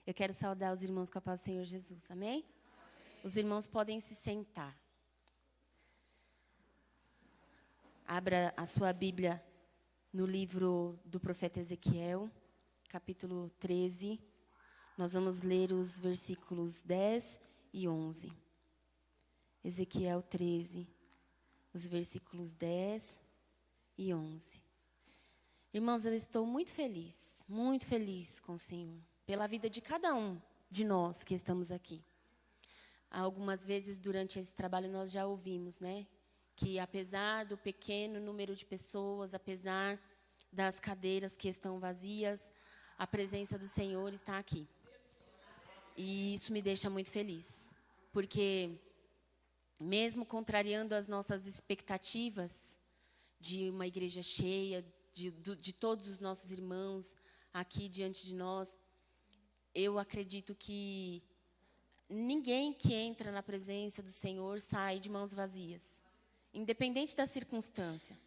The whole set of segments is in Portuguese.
Eu quero saudar os irmãos com a paz do Senhor Jesus, amém? Os irmãos podem se sentar. Abra a sua Bíblia no livro do profeta Ezequiel, capítulo 13. Nós vamos ler os versículos 10 e 11. Ezequiel 13, os versículos 10 e 11. Irmãos, eu estou muito feliz com o Senhor, pela vida de cada um de nós que estamos aqui. Algumas vezes durante esse trabalho nós já ouvimos, né? Que apesar do pequeno número de pessoas, apesar das cadeiras que estão vazias, a presença do Senhor está aqui. E isso me deixa muito feliz, porque mesmo contrariando as nossas expectativas de uma igreja cheia, de todos os nossos irmãos aqui diante de nós, eu acredito que ninguém que entra na presença do Senhor sai de mãos vazias, independente da circunstância.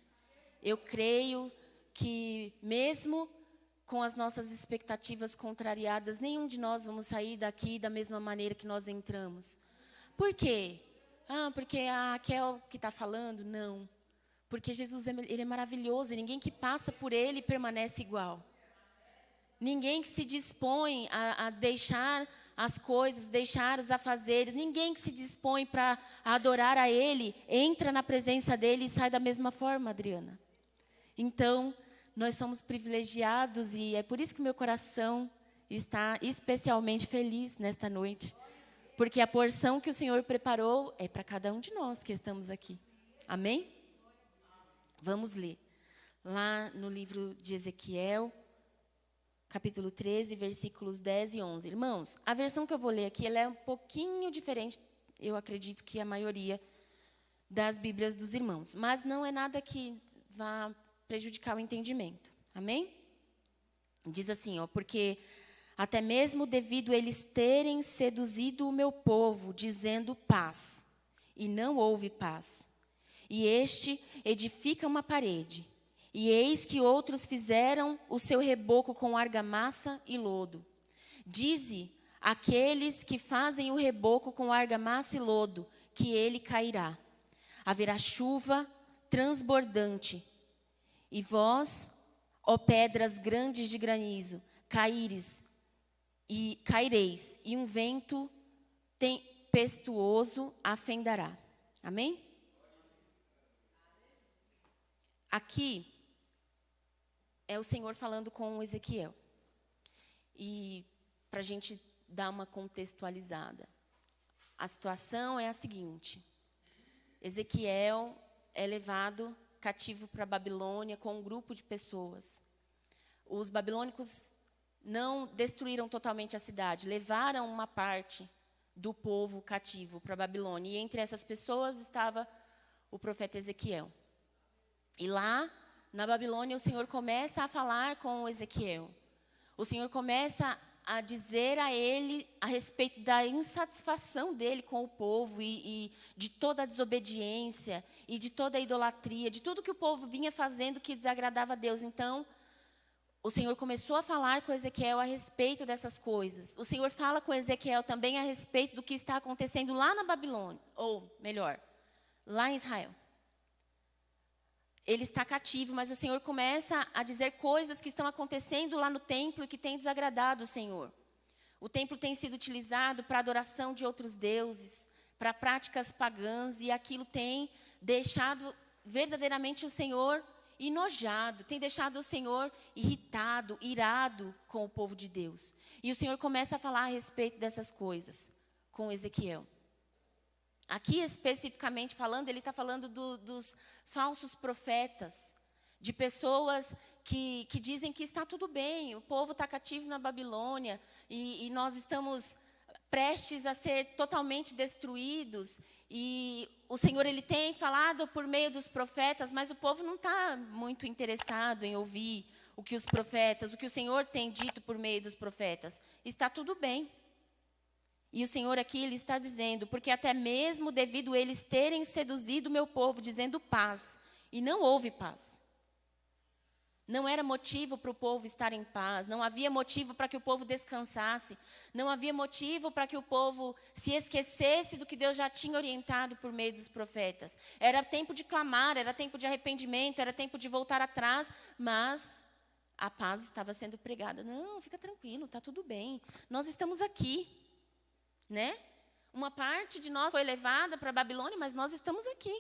Eu creio que mesmo com as nossas expectativas contrariadas, nenhum de nós vamos sair daqui da mesma maneira que nós entramos. Por quê? Porque a Raquel que está falando? Não. Porque Jesus ele é maravilhoso e ninguém que passa por ele permanece igual. Ninguém que se dispõe a deixar as coisas, deixar os afazeres, ninguém que se dispõe para adorar a ele, entra na presença dele e sai da mesma forma, Adriana. Então, nós somos privilegiados e é por isso que meu coração está especialmente feliz nesta noite. Porque a porção que o Senhor preparou é para cada um de nós que estamos aqui. Amém? Vamos ler. Lá no livro de Ezequiel, capítulo 13, versículos 10 e 11. Irmãos, a versão que eu vou ler aqui ela é um pouquinho diferente, eu acredito que a maioria das Bíblias dos irmãos. Mas não é nada que vá prejudicar o entendimento. Amém? Diz assim, porque até mesmo devido eles terem seduzido o meu povo, dizendo paz, e não houve paz. E este edifica uma parede, e eis que outros fizeram o seu reboco com argamassa e lodo. Dize aqueles que fazem o reboco com argamassa e lodo, que ele cairá. Haverá chuva transbordante, e vós, ó pedras grandes de granizo, caireis, e um vento tempestuoso a fendará. Amém? Aqui é o Senhor falando com Ezequiel. E para a gente dar uma contextualizada, a situação é a seguinte: Ezequiel é levado cativo para a Babilônia com um grupo de pessoas. Os babilônicos não destruíram totalmente a cidade, levaram uma parte do povo cativo para a Babilônia. E entre essas pessoas estava o profeta Ezequiel. E lá, na Babilônia, o Senhor começa a falar com Ezequiel. O Senhor começa a dizer a ele a respeito da insatisfação dele com o povo e de toda a desobediência e de toda a idolatria, de tudo que o povo vinha fazendo que desagradava a Deus. Então, o Senhor começou a falar com Ezequiel a respeito dessas coisas. O Senhor fala com Ezequiel também a respeito do que está acontecendo lá na Babilônia, ou melhor, lá em Israel. Ele está cativo, mas o Senhor começa a dizer coisas que estão acontecendo lá no templo e que tem desagradado o Senhor. O templo tem sido utilizado para adoração de outros deuses, para práticas pagãs, e aquilo tem deixado verdadeiramente o Senhor enojado, tem deixado o Senhor irritado, irado com o povo de Deus. E o Senhor começa a falar a respeito dessas coisas com Ezequiel. Aqui, especificamente falando, ele está falando dos falsos profetas, de pessoas que dizem que está tudo bem, o povo está cativo na Babilônia e nós estamos prestes a ser totalmente destruídos. E o Senhor ele tem falado por meio dos profetas, mas o povo não está muito interessado em ouvir o que o que o Senhor tem dito por meio dos profetas. Está tudo bem. E o Senhor aqui ele está dizendo, porque até mesmo devido eles terem seduzido o meu povo, dizendo paz, e não houve paz. Não era motivo para o povo estar em paz, não havia motivo para que o povo descansasse, não havia motivo para que o povo se esquecesse do que Deus já tinha orientado por meio dos profetas. Era tempo de clamar, era tempo de arrependimento, era tempo de voltar atrás, mas a paz estava sendo pregada. Não, fica tranquilo, está tudo bem, nós estamos aqui, né? Uma parte de nós foi levada para a Babilônia, mas nós estamos aqui.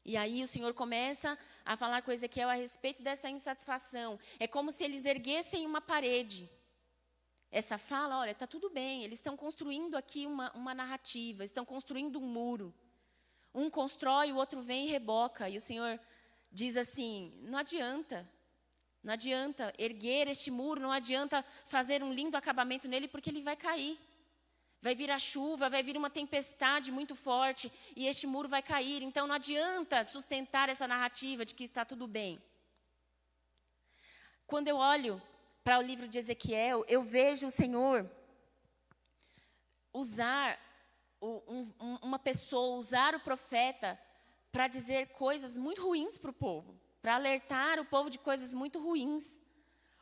E aí o Senhor começa a falar com Ezequiel a respeito dessa insatisfação. É como se eles erguessem uma parede. Essa fala, olha, está tudo bem, eles estão construindo aqui uma narrativa, estão construindo um muro. Um constrói, o outro vem e reboca. E o Senhor diz assim, não adianta erguer este muro, não adianta fazer um lindo acabamento nele, porque ele vai cair. Vai vir a chuva, vai vir uma tempestade muito forte e este muro vai cair. Então não adianta sustentar essa narrativa de que está tudo bem. Quando eu olho para o livro de Ezequiel, eu vejo o Senhor usar uma pessoa, usar o profeta para dizer coisas muito ruins para o povo, para alertar o povo de coisas muito ruins.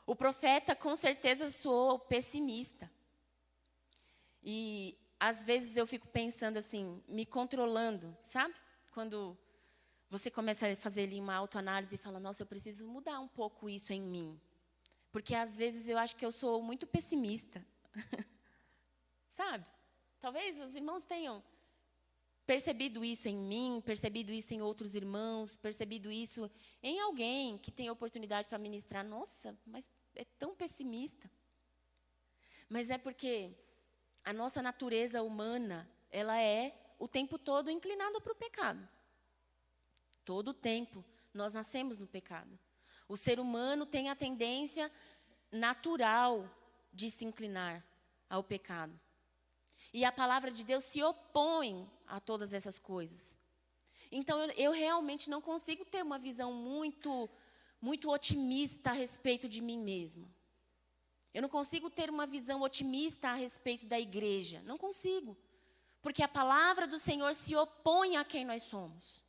O profeta com certeza soou pessimista. E às vezes eu fico pensando assim, me controlando, sabe? Quando você começa a fazer ali uma autoanálise e fala, nossa, eu preciso mudar um pouco isso em mim. Porque às vezes eu acho que eu sou muito pessimista. Sabe? Talvez os irmãos tenham percebido isso em mim, percebido isso em outros irmãos, percebido isso em alguém que tem oportunidade para ministrar. Nossa, mas é tão pessimista. Mas é porque a nossa natureza humana, ela é o tempo todo inclinada para o pecado. Todo o tempo nós nascemos no pecado. O ser humano tem a tendência natural de se inclinar ao pecado. E a palavra de Deus se opõe a todas essas coisas. Então eu realmente não consigo ter uma visão muito otimista a respeito de mim mesma. Eu não consigo ter uma visão otimista a respeito da igreja. Não consigo. Porque a palavra do Senhor se opõe a quem nós somos.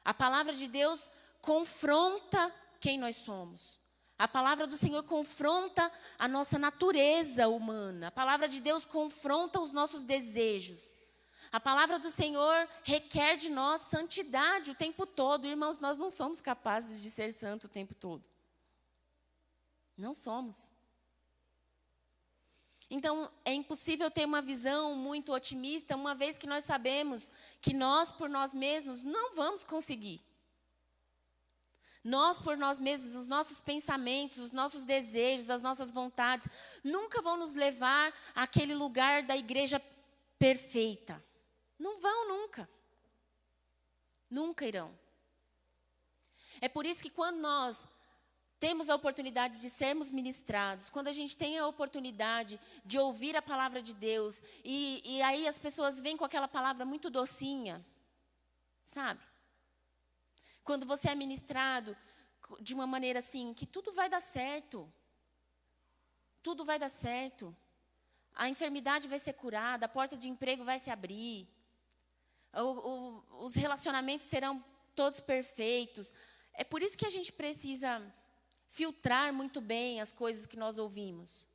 A palavra de Deus confronta quem nós somos. A palavra do Senhor confronta a nossa natureza humana. A palavra de Deus confronta os nossos desejos. A palavra do Senhor requer de nós santidade o tempo todo. Irmãos, nós não somos capazes de ser santos o tempo todo. Não somos. Então, é impossível ter uma visão muito otimista, uma vez que nós sabemos que nós, por nós mesmos, não vamos conseguir. Nós, por nós mesmos, os nossos pensamentos, os nossos desejos, as nossas vontades, nunca vão nos levar àquele lugar da igreja perfeita. Não vão nunca. Nunca irão. É por isso que quando nós temos a oportunidade de sermos ministrados, quando a gente tem a oportunidade de ouvir a palavra de Deus, e aí as pessoas vêm com aquela palavra muito docinha, sabe? Quando você é ministrado de uma maneira assim, que tudo vai dar certo. Tudo vai dar certo. A enfermidade vai ser curada, a porta de emprego vai se abrir. Os relacionamentos serão todos perfeitos. É por isso que a gente precisa filtrar muito bem as coisas que nós ouvimos.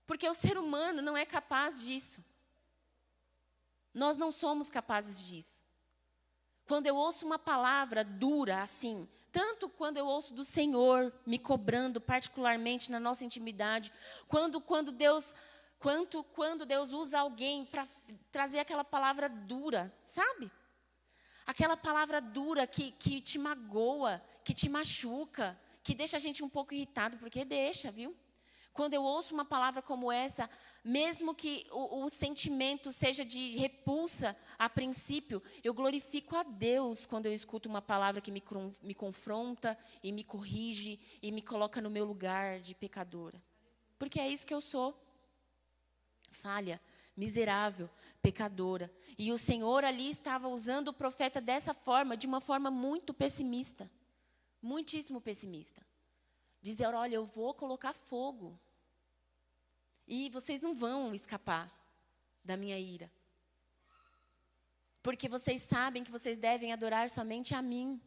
Porque o ser humano não é capaz disso. Nós não somos capazes disso. Quando eu ouço uma palavra dura assim, tanto quando eu ouço do Senhor me cobrando particularmente na nossa intimidade, quando Deus usa alguém para trazer aquela palavra dura, sabe? Aquela palavra dura que te magoa, que te machuca, que deixa a gente um pouco irritado, porque deixa, viu? Quando eu ouço uma palavra como essa, mesmo que o sentimento seja de repulsa a princípio, eu glorifico a Deus quando eu escuto uma palavra que me confronta e me corrige e me coloca no meu lugar de pecadora. Porque é isso que eu sou. Falha, miserável, pecadora. E o Senhor ali estava usando o profeta dessa forma, de uma forma muito pessimista. Muitíssimo pessimista. Dizer, olha, eu vou colocar fogo. E vocês não vão escapar da minha ira. porque vocês sabem que vocês devem adorar somente a mim.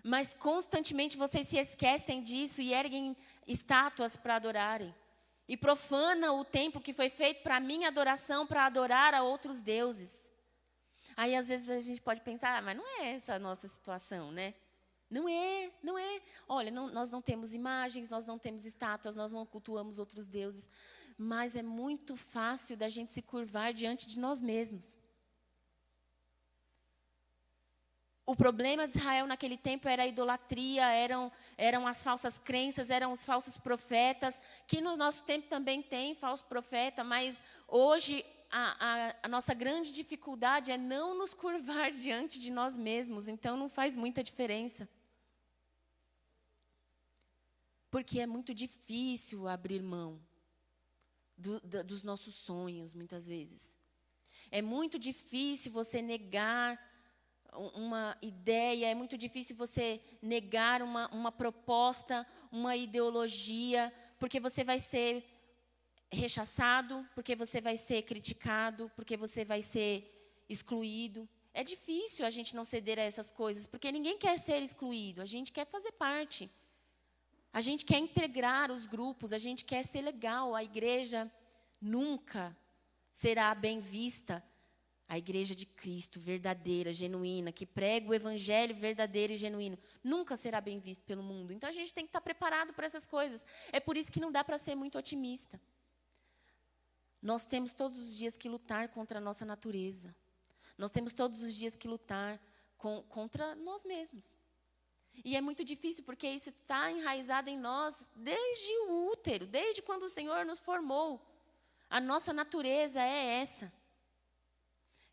Mas constantemente vocês se esquecem disso e erguem estátuas para adorarem. E profanam o templo que foi feito para minha adoração, para adorar a outros deuses. Aí às vezes a gente pode pensar, mas não é essa a nossa situação, né? Não é. Olha, nós não temos imagens, nós não temos estátuas, nós não cultuamos outros deuses. Mas é muito fácil da gente se curvar diante de nós mesmos. O problema de Israel naquele tempo era a idolatria, eram as falsas crenças, eram os falsos profetas, que no nosso tempo também tem falso profeta, mas hoje a nossa grande dificuldade é não nos curvar diante de nós mesmos, então não faz muita diferença. Porque é muito difícil abrir mão dos nossos sonhos, muitas vezes. É muito difícil você negar uma ideia, é muito difícil você negar uma proposta, uma ideologia, porque você vai ser rechaçado, porque você vai ser criticado, porque você vai ser excluído. É difícil a gente não ceder a essas coisas, porque ninguém quer ser excluído, a gente quer fazer parte. A gente quer integrar os grupos, a gente quer ser legal. A igreja nunca será bem vista. A igreja de Cristo, verdadeira, genuína, que prega o evangelho verdadeiro e genuíno, nunca será bem visto pelo mundo. Então a gente tem que estar preparado para essas coisas. É por isso que não dá para ser muito otimista. Nós temos todos os dias que lutar contra a nossa natureza. Nós temos todos os dias que lutar contra nós mesmos. E é muito difícil porque isso está enraizado em nós desde o útero, desde quando o Senhor nos formou. A nossa natureza é essa.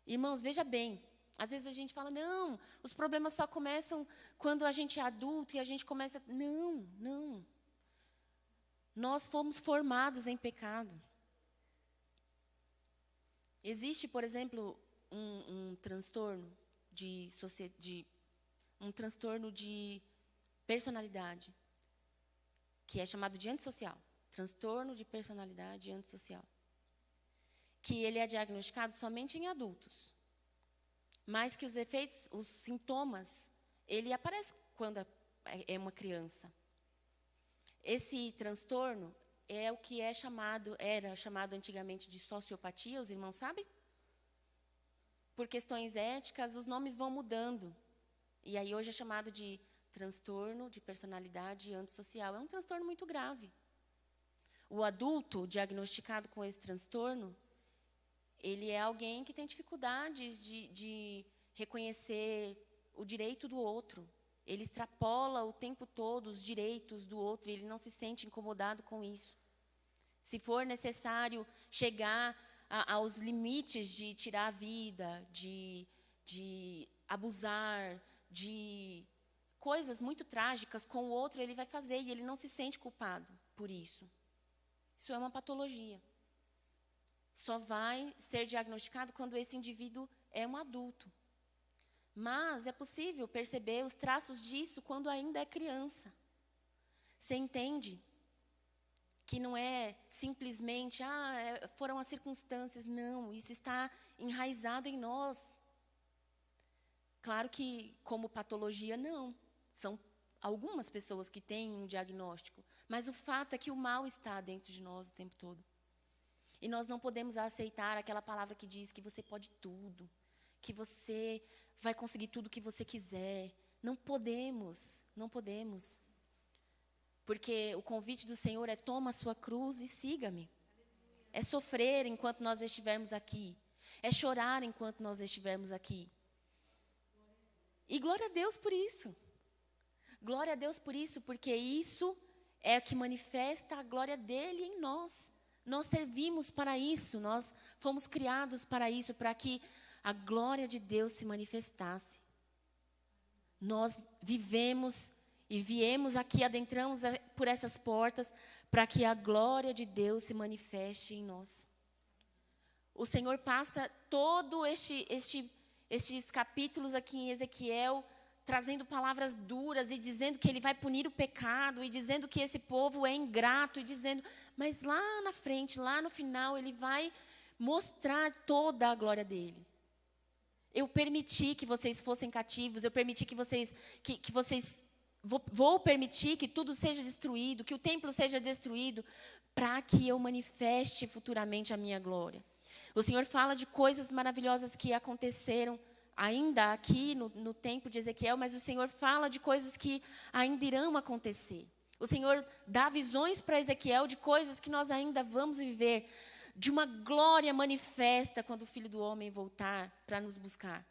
Irmãos, veja bem, às vezes a gente fala, não, os problemas só começam quando a gente é adulto e a gente começa... Não. Nós fomos formados em pecado. Existe, por exemplo, um transtorno um transtorno de personalidade, que é chamado de antissocial. Transtorno de personalidade antissocial. Que ele é diagnosticado somente em adultos. Mas que os efeitos, os sintomas, ele aparece quando é uma criança. Esse transtorno é o que era chamado antigamente de sociopatia, os irmãos sabem? Por questões éticas, os nomes vão mudando. E aí hoje é chamado de transtorno de personalidade antissocial. É um transtorno muito grave. O adulto diagnosticado com esse transtorno, ele é alguém que tem dificuldades de reconhecer o direito do outro. Ele extrapola o tempo todo os direitos do outro e ele não se sente incomodado com isso. Se for necessário chegar aos limites de tirar a vida, de abusar, de coisas muito trágicas com o outro, ele vai fazer e ele não se sente culpado por isso. Isso é uma patologia. Só vai ser diagnosticado quando esse indivíduo é um adulto. Mas é possível perceber os traços disso quando ainda é criança. Você entende que não é simplesmente, foram as circunstâncias. Não, isso está enraizado em nós. Claro que, como patologia, não. São algumas pessoas que têm um diagnóstico. Mas o fato é que o mal está dentro de nós o tempo todo. E nós não podemos aceitar aquela palavra que diz que você pode tudo, que você vai conseguir tudo o que você quiser. Não podemos. Porque o convite do Senhor é: toma a sua cruz e siga-me. É sofrer enquanto nós estivermos aqui. É chorar enquanto nós estivermos aqui. E glória a Deus por isso. Glória a Deus por isso, porque isso é o que manifesta a glória dele em nós. Nós servimos para isso, nós fomos criados para isso, para que a glória de Deus se manifestasse. Nós vivemos e viemos aqui, adentramos por essas portas, para que a glória de Deus se manifeste em nós. O Senhor passa todo estes capítulos aqui em Ezequiel, trazendo palavras duras e dizendo que ele vai punir o pecado, e dizendo que esse povo é ingrato, e dizendo, mas lá na frente, lá no final, ele vai mostrar toda a glória dele. Eu permiti que vocês fossem cativos, eu permiti que vocês, vou permitir que tudo seja destruído, que o templo seja destruído, para que eu manifeste futuramente a minha glória. O Senhor fala de coisas maravilhosas que aconteceram ainda aqui no tempo de Ezequiel, mas o Senhor fala de coisas que ainda irão acontecer. O Senhor dá visões para Ezequiel de coisas que nós ainda vamos viver, de uma glória manifesta quando o Filho do Homem voltar para nos buscar.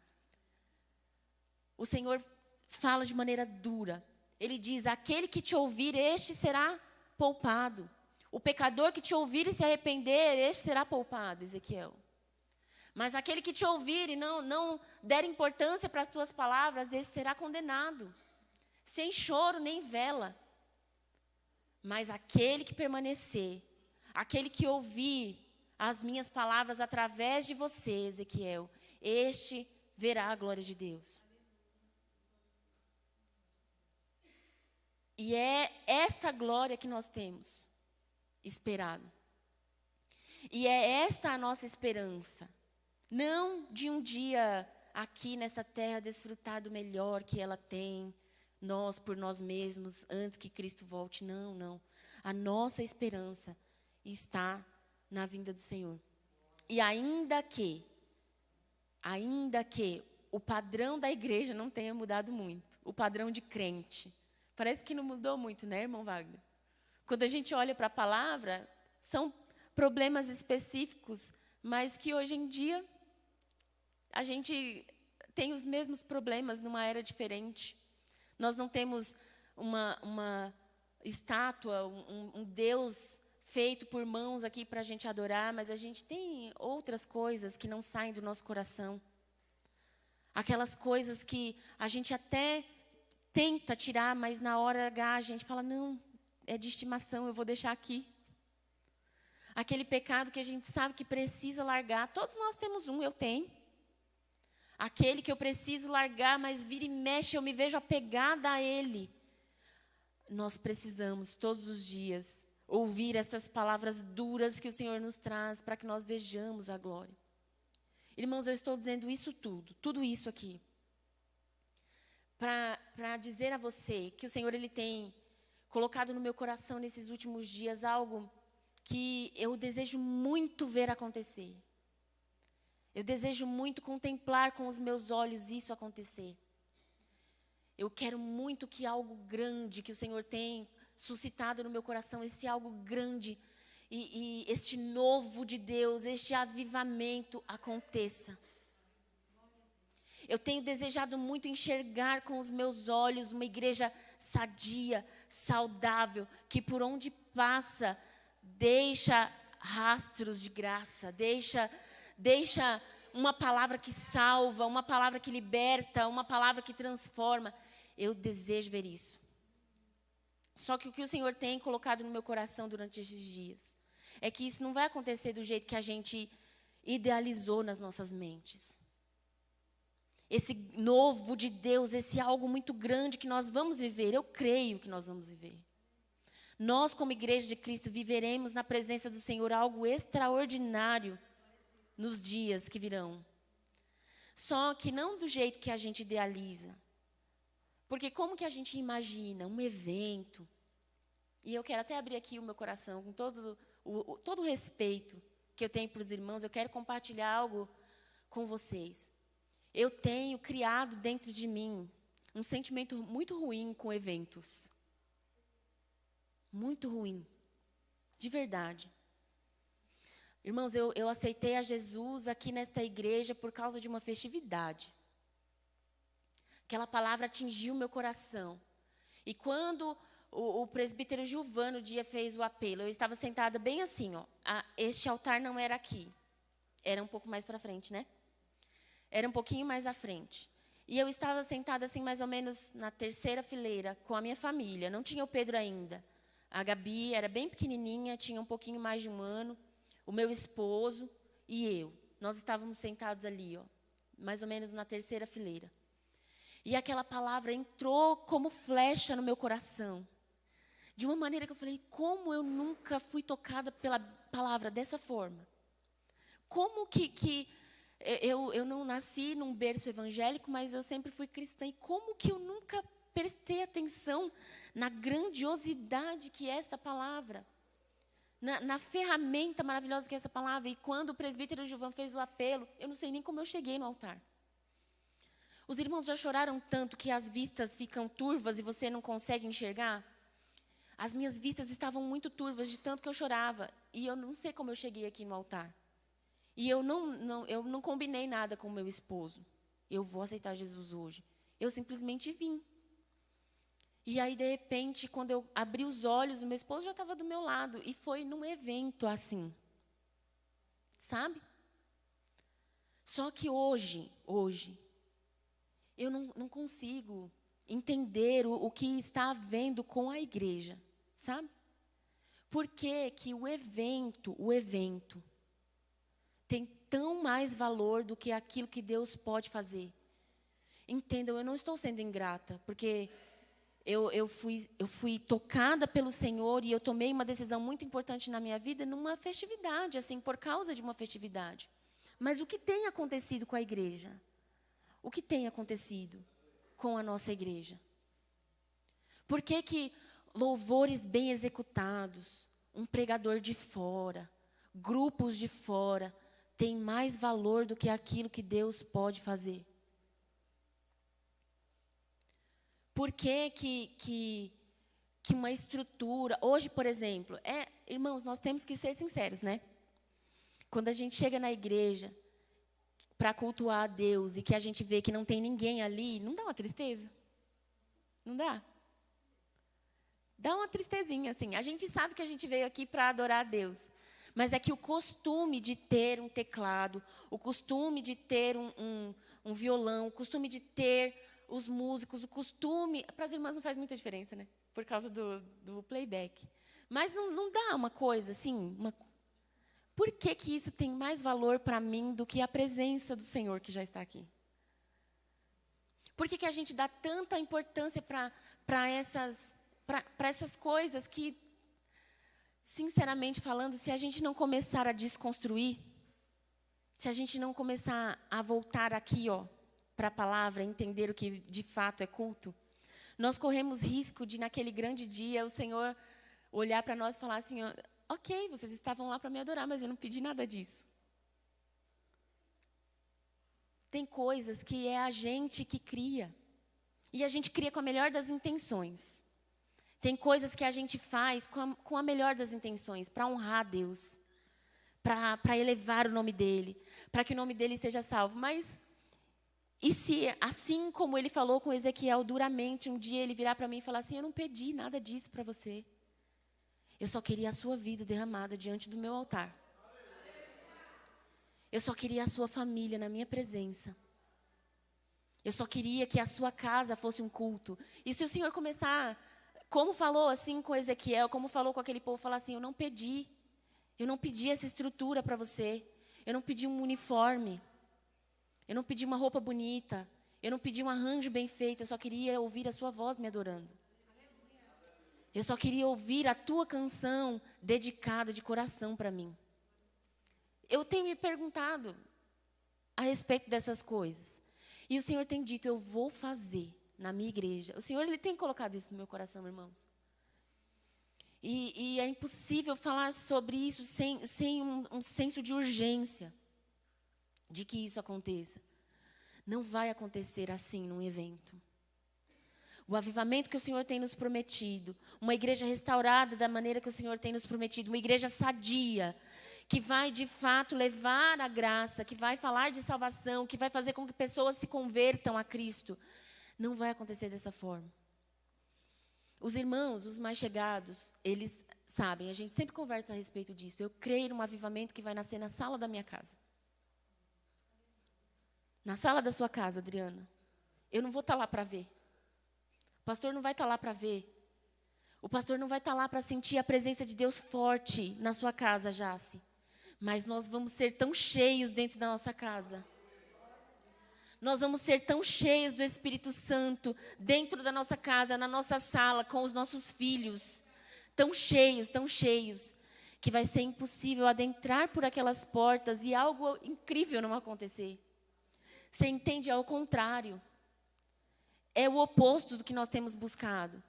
O Senhor fala de maneira dura. Ele diz: aquele que te ouvir, este será poupado. O pecador que te ouvir e se arrepender, este será poupado, Ezequiel. Mas aquele que te ouvir e não der importância para as tuas palavras, esse será condenado, sem choro nem vela. Mas aquele que permanecer, aquele que ouvir as minhas palavras através de você, Ezequiel, este verá a glória de Deus. E é esta glória que nós temos esperado. E é esta a nossa esperança. Não de um dia aqui nessa terra desfrutar do melhor que ela tem, nós por nós mesmos, antes que Cristo volte. Não, não. A nossa esperança está na vinda do Senhor. E ainda que o padrão da igreja não tenha mudado muito, o padrão de crente, parece que não mudou muito, né, irmão Wagner? Quando a gente olha para a palavra, são problemas específicos, mas que hoje em dia a gente tem os mesmos problemas numa era diferente. Nós não temos uma estátua, um Deus feito por mãos aqui para a gente adorar, mas a gente tem outras coisas que não saem do nosso coração. Aquelas coisas que a gente até tenta tirar, mas na hora H a gente fala: não, é de estimação, eu vou deixar aqui. Aquele pecado que a gente sabe que precisa largar, todos nós temos um, eu tenho. Aquele que eu preciso largar, mas vira e mexe, eu me vejo apegada a ele. Nós precisamos todos os dias ouvir essas palavras duras que o Senhor nos traz para que nós vejamos a glória. Irmãos, eu estou dizendo isso tudo isso aqui, para dizer a você que o Senhor ele tem colocado no meu coração nesses últimos dias algo que eu desejo muito ver acontecer. Eu desejo muito contemplar com os meus olhos isso acontecer. Eu quero muito que algo grande que o Senhor tem suscitado no meu coração, esse algo grande e este novo de Deus, este avivamento aconteça. Eu tenho desejado muito enxergar com os meus olhos uma igreja sadia, saudável, que por onde passa deixa rastros de graça, deixa uma palavra que salva, uma palavra que liberta, uma palavra que transforma. Eu desejo ver isso. Só que o que o Senhor tem colocado no meu coração durante esses dias é que isso não vai acontecer do jeito que a gente idealizou nas nossas mentes. Esse novo de Deus, esse algo muito grande que nós vamos viver, eu creio que nós vamos viver. Nós, como igreja de Cristo, viveremos na presença do Senhor algo extraordinário nos dias que virão. Só que não do jeito que a gente idealiza. Porque como que a gente imagina um evento? E eu quero até abrir aqui o meu coração com todo o respeito que eu tenho para os irmãos. Eu quero compartilhar algo com vocês. Eu tenho criado dentro de mim um sentimento muito ruim com eventos. Muito ruim. De verdade. Irmãos, eu aceitei a Jesus aqui nesta igreja por causa de uma festividade. Aquela palavra atingiu meu coração. E quando o presbítero Gilvano um dia fez o apelo, eu estava sentada bem assim, ó. Este altar não era aqui. Era um pouco mais para frente, né? Era um pouquinho mais à frente. E eu estava sentada assim, mais ou menos na terceira fileira, com a minha família. Não tinha o Pedro ainda. A Gabi era bem pequenininha, tinha um pouquinho mais de um ano. O meu esposo e eu. Nós estávamos sentados ali, ó, mais ou menos na terceira fileira. E aquela palavra entrou como flecha no meu coração. De uma maneira que eu falei: como eu nunca fui tocada pela palavra dessa forma? Como que Eu não nasci num berço evangélico, mas eu sempre fui cristã. E como que eu nunca prestei atenção na grandiosidade que é esta palavra? Na ferramenta maravilhosa que é essa palavra. E quando o presbítero Gilvan fez o apelo, eu não sei nem como eu cheguei no altar. Os irmãos já choraram tanto que as vistas ficam turvas e você não consegue enxergar? As minhas vistas estavam muito turvas de tanto que eu chorava. E eu não sei como eu cheguei aqui no altar. E eu não combinei nada com o meu esposo. Eu vou aceitar Jesus hoje. Eu simplesmente vim. E aí, de repente, quando eu abri os olhos, o meu esposo já estava do meu lado. E foi num evento assim. Sabe? Só que hoje, eu não consigo entender o que está havendo com a igreja. Sabe? Por que que o evento, tem tão mais valor do que aquilo que Deus pode fazer? Entendam, eu não estou sendo ingrata, porque eu fui tocada pelo Senhor e eu tomei uma decisão muito importante na minha vida numa festividade, assim, por causa de uma festividade. Mas o que tem acontecido com a igreja? O que tem acontecido com a nossa igreja? Por que que louvores bem executados, um pregador de fora, grupos de fora, têm mais valor do que aquilo que Deus pode fazer? Por que que uma estrutura... Hoje, por exemplo, irmãos, nós temos que ser sinceros, né? Quando a gente chega na igreja para cultuar a Deus e que a gente vê que não tem ninguém ali, não dá uma tristeza? Não dá? Dá uma tristezinha, assim. A gente sabe que a gente veio aqui para adorar a Deus. Mas é que o costume de ter um teclado, o costume de ter um violão, o costume de ter... os músicos, o costume... Para as irmãs não faz muita diferença, né? Por causa do playback. Mas não dá uma coisa assim... Por que que isso tem mais valor para mim do que a presença do Senhor que já está aqui? Por que que a gente dá tanta importância para essas coisas que, sinceramente falando, se a gente não começar a desconstruir, se a gente não começar a voltar aqui, para a palavra, entender o que de fato é culto, nós corremos risco de, naquele grande dia, o Senhor olhar para nós e falar assim, ok, vocês estavam lá para me adorar, mas eu não pedi nada disso. Tem coisas que é a gente que cria. E a gente cria com a melhor das intenções. Tem coisas que a gente faz com a melhor das intenções, para honrar a Deus, para elevar o nome dEle, para que o nome dEle seja salvo. Mas... e se, assim como ele falou com Ezequiel duramente, um dia ele virar para mim e falar assim, eu não pedi nada disso para você. Eu só queria a sua vida derramada diante do meu altar. Eu só queria a sua família na minha presença. Eu só queria que a sua casa fosse um culto. E se o Senhor começar, como falou assim com Ezequiel, como falou com aquele povo, falar assim, eu não pedi essa estrutura para você. Eu não pedi um uniforme. Eu não pedi uma roupa bonita. Eu não pedi um arranjo bem feito. Eu só queria ouvir a sua voz me adorando. Eu só queria ouvir a tua canção dedicada de coração para mim. Eu tenho me perguntado a respeito dessas coisas. E o Senhor tem dito, eu vou fazer na minha igreja. O Senhor ele tem colocado isso no meu coração, irmãos. E é impossível falar sobre isso sem um senso de urgência de que isso aconteça. Não vai acontecer assim num evento. O avivamento que o Senhor tem nos prometido, uma igreja restaurada da maneira que o Senhor tem nos prometido, uma igreja sadia, que vai de fato levar a graça, que vai falar de salvação, que vai fazer com que pessoas se convertam a Cristo, não vai acontecer dessa forma. Os irmãos, os mais chegados, eles sabem, a gente sempre conversa a respeito disso. Eu creio num avivamento que vai nascer na sala da minha casa. Na sala da sua casa, Adriana. Eu não vou estar lá para ver. O pastor não vai estar lá para ver. O pastor não vai estar lá para sentir a presença de Deus forte na sua casa, Jace. Mas nós vamos ser tão cheios dentro da nossa casa. Nós vamos ser tão cheios do Espírito Santo dentro da nossa casa, na nossa sala, com os nossos filhos. Tão cheios, que vai ser impossível adentrar por aquelas portas e algo incrível não acontecer. Você entende? É o contrário. É o oposto do que nós temos buscado.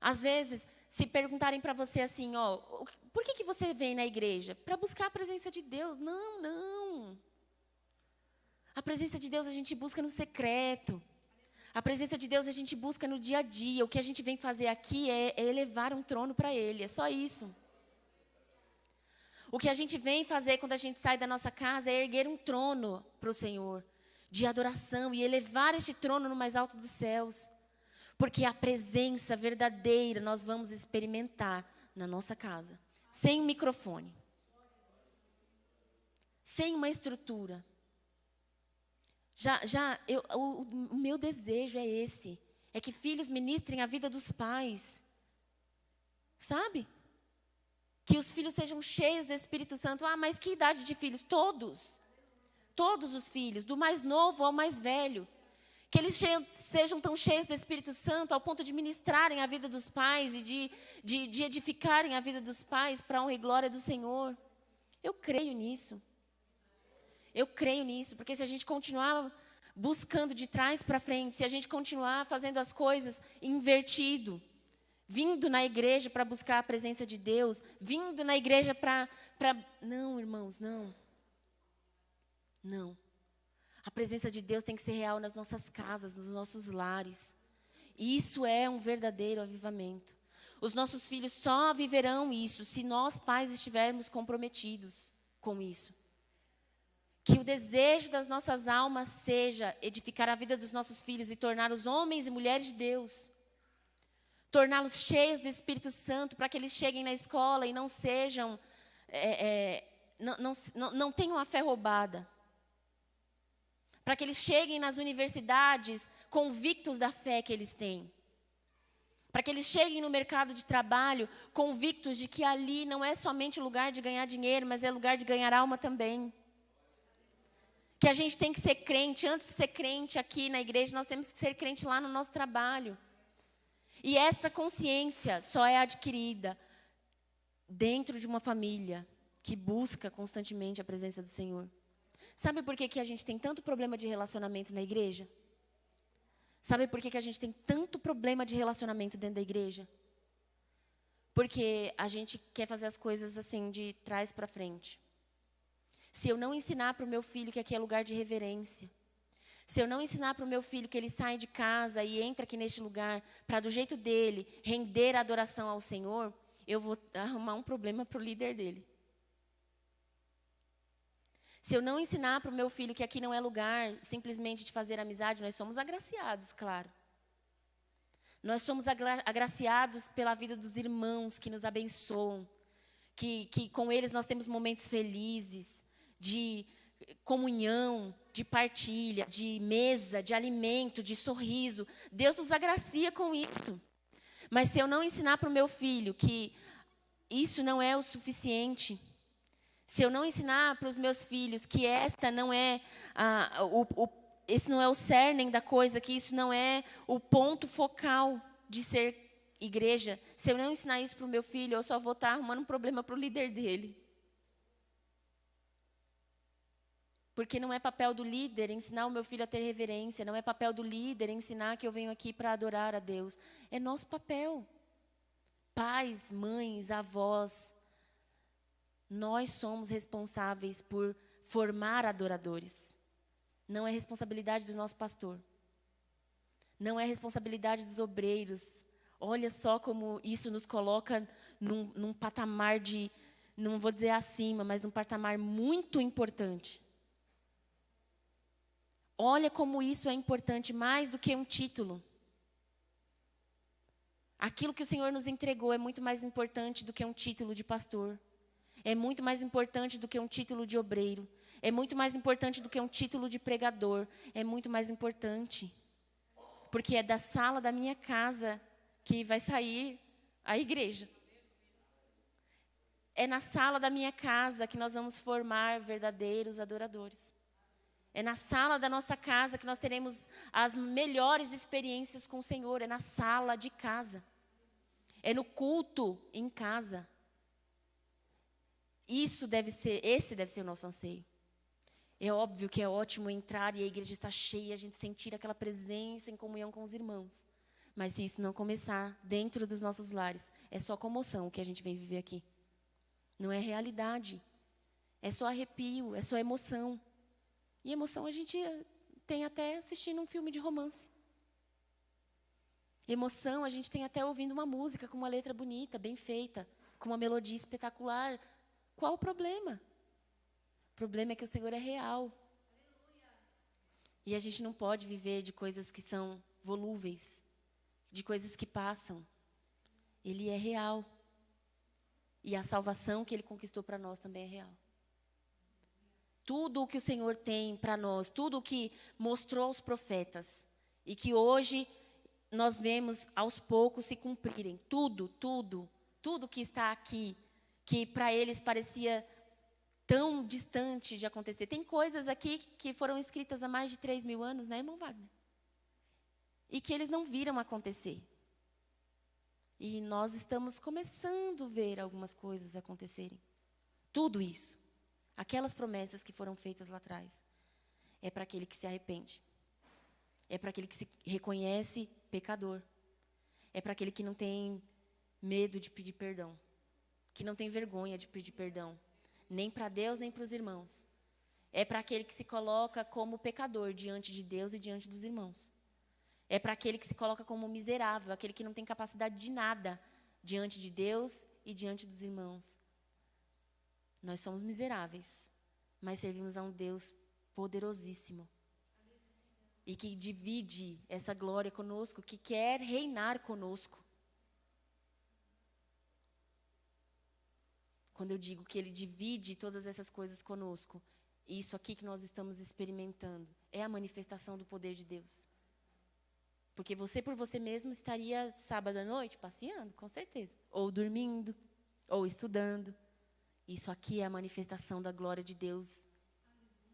Às vezes, se perguntarem para você assim, ó, por que você vem na igreja? Para buscar a presença de Deus. Não, não. A presença de Deus a gente busca no secreto. A presença de Deus a gente busca no dia a dia. O que a gente vem fazer aqui é elevar um trono para Ele. É só isso. O que a gente vem fazer quando a gente sai da nossa casa é erguer um trono para o Senhor, de adoração, e elevar este trono no mais alto dos céus. Porque a presença verdadeira nós vamos experimentar na nossa casa. Sem um microfone. Sem uma estrutura. O meu desejo é esse. É que filhos ministrem a vida dos pais. Sabe? Que os filhos sejam cheios do Espírito Santo. Ah, mas que idade de filhos? Todos. Todos os filhos, do mais novo ao mais velho. Que eles sejam tão cheios do Espírito Santo ao ponto de ministrarem a vida dos pais e de edificarem a vida dos pais para a honra e glória do Senhor. Eu creio nisso. Eu creio nisso, porque se a gente continuar buscando de trás para frente, se a gente continuar fazendo as coisas invertido, vindo na igreja para buscar a presença de Deus, vindo na igreja para... Não, irmãos, não. Não. A presença de Deus tem que ser real nas nossas casas, nos nossos lares. E isso é um verdadeiro avivamento. Os nossos filhos só viverão isso se nós, pais, estivermos comprometidos com isso. Que o desejo das nossas almas seja edificar a vida dos nossos filhos e torná-los homens e mulheres de Deus. Torná-los cheios do Espírito Santo para que eles cheguem na escola e não sejam, não tenham a fé roubada. Para que eles cheguem nas universidades convictos da fé que eles têm. Para que eles cheguem no mercado de trabalho convictos de que ali não é somente lugar de ganhar dinheiro, mas é lugar de ganhar alma também. Que a gente tem que ser crente, antes de ser crente aqui na igreja, nós temos que ser crente lá no nosso trabalho. E essa consciência só é adquirida dentro de uma família que busca constantemente a presença do Senhor. Sabe por que a gente tem tanto problema de relacionamento na igreja? Sabe por que a gente tem tanto problema de relacionamento dentro da igreja? Porque a gente quer fazer as coisas assim, de trás para frente. Se eu não ensinar para o meu filho que aqui é lugar de reverência, se eu não ensinar para o meu filho que ele sai de casa e entra aqui neste lugar para, do jeito dele, render a adoração ao Senhor, eu vou arrumar um problema para o líder dele. Se eu não ensinar para o meu filho que aqui não é lugar simplesmente de fazer amizade, nós somos agraciados, claro. Nós somos agraciados pela vida dos irmãos que nos abençoam, que com eles nós temos momentos felizes, de comunhão, de partilha, de mesa, de alimento, de sorriso. Deus nos agracia com isso. Mas se eu não ensinar para o meu filho que isso não é o suficiente, se eu não ensinar para os meus filhos que esta não é esse não é o cerne da coisa, que isso não é o ponto focal de ser igreja, se eu não ensinar isso para o meu filho, eu só vou estar arrumando um problema para o líder dele. Porque não é papel do líder ensinar o meu filho a ter reverência, não é papel do líder ensinar que eu venho aqui para adorar a Deus. É nosso papel. Pais, mães, avós, nós somos responsáveis por formar adoradores. Não é responsabilidade do nosso pastor. Não é responsabilidade dos obreiros. Olha só como isso nos coloca num patamar de, não vou dizer acima, mas num patamar muito importante. Olha como isso é importante mais do que um título. Aquilo que o Senhor nos entregou é muito mais importante do que um título de pastor. É muito mais importante do que um título de obreiro. É muito mais importante do que um título de pregador. É muito mais importante. Porque é da sala da minha casa que vai sair a igreja. É na sala da minha casa que nós vamos formar verdadeiros adoradores. É na sala da nossa casa que nós teremos as melhores experiências com o Senhor. É na sala de casa. É no culto em casa. esse deve ser o nosso anseio. É óbvio que é ótimo entrar e a igreja está cheia, a gente sentir aquela presença em comunhão com os irmãos. Mas se isso não começar dentro dos nossos lares, é só comoção o que a gente vem viver aqui. Não é realidade. É só arrepio, é só emoção. E emoção a gente tem até assistindo um filme de romance. Emoção a gente tem até ouvindo uma música com uma letra bonita, bem feita, com uma melodia espetacular. Qual o problema? O problema é que o Senhor é real. E a gente não pode viver de coisas que são volúveis, de coisas que passam. Ele é real. E a salvação que Ele conquistou para nós também é real. Tudo o que o Senhor tem para nós, tudo o que mostrou aos profetas, e que hoje nós vemos aos poucos se cumprirem. Tudo que está aqui, que para eles parecia tão distante de acontecer. Tem coisas aqui que foram escritas há mais de 3.000 anos, né, irmão Wagner? E que eles não viram acontecer. E nós estamos começando a ver algumas coisas acontecerem. Tudo isso, aquelas promessas que foram feitas lá atrás, é para aquele que se arrepende. É para aquele que se reconhece pecador. É para aquele que não tem medo de pedir perdão. Que não tem vergonha de pedir perdão. Nem para Deus, nem para os irmãos. É para aquele que se coloca como pecador diante de Deus e diante dos irmãos. É para aquele que se coloca como miserável, aquele que não tem capacidade de nada diante de Deus e diante dos irmãos. Nós somos miseráveis, mas servimos a um Deus poderosíssimo. E que divide essa glória conosco, que quer reinar conosco. Quando eu digo que Ele divide todas essas coisas conosco, isso aqui que nós estamos experimentando é a manifestação do poder de Deus. Porque você por você mesmo estaria sábado à noite passeando, com certeza. Ou dormindo, ou estudando. Isso aqui é a manifestação da glória de Deus.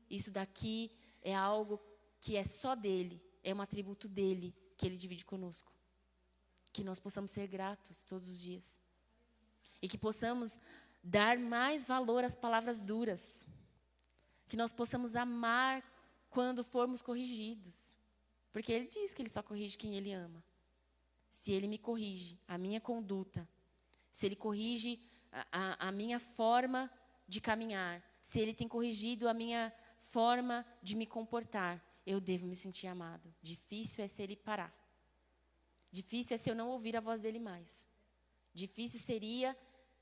Isso daqui é algo que é só dele, é um atributo dele que ele divide conosco. Que nós possamos ser gratos todos os dias. E que possamos dar mais valor às palavras duras. Que nós possamos amar quando formos corrigidos. Porque ele diz que ele só corrige quem ele ama. Se ele me corrige a minha conduta, se ele corrige a minha forma de caminhar, se ele tem corrigido a minha forma de me comportar, eu devo me sentir amado. Difícil é se ele parar. Difícil é se eu não ouvir a voz dele mais. Difícil seria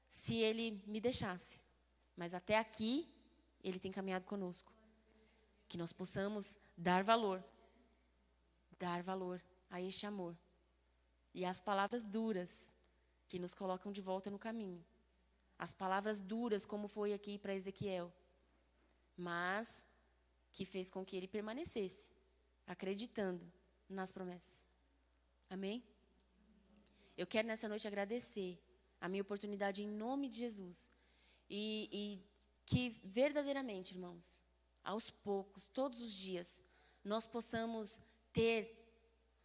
se ele me deixasse. Mas até aqui, ele tem caminhado conosco. Que nós possamos dar valor a este amor. E às palavras duras que nos colocam de volta no caminho. As palavras duras, como foi aqui para Ezequiel. Mas que fez com que ele permanecesse, acreditando nas promessas. Amém? Eu quero nessa noite agradecer a minha oportunidade em nome de Jesus. E que verdadeiramente, irmãos, aos poucos, todos os dias, nós possamos ter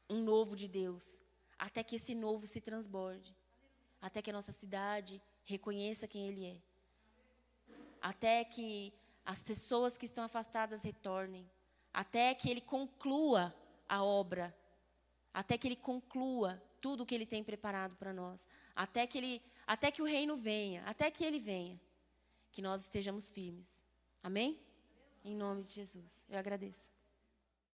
um novo de Deus, até que esse novo se transborde, até que a nossa cidade reconheça quem Ele é, até que as pessoas que estão afastadas retornem, até que Ele conclua a obra, até que Ele conclua tudo o que Ele tem preparado para nós, até que o reino venha, até que Ele venha, que nós estejamos firmes. Amém? Em nome de Jesus, eu agradeço.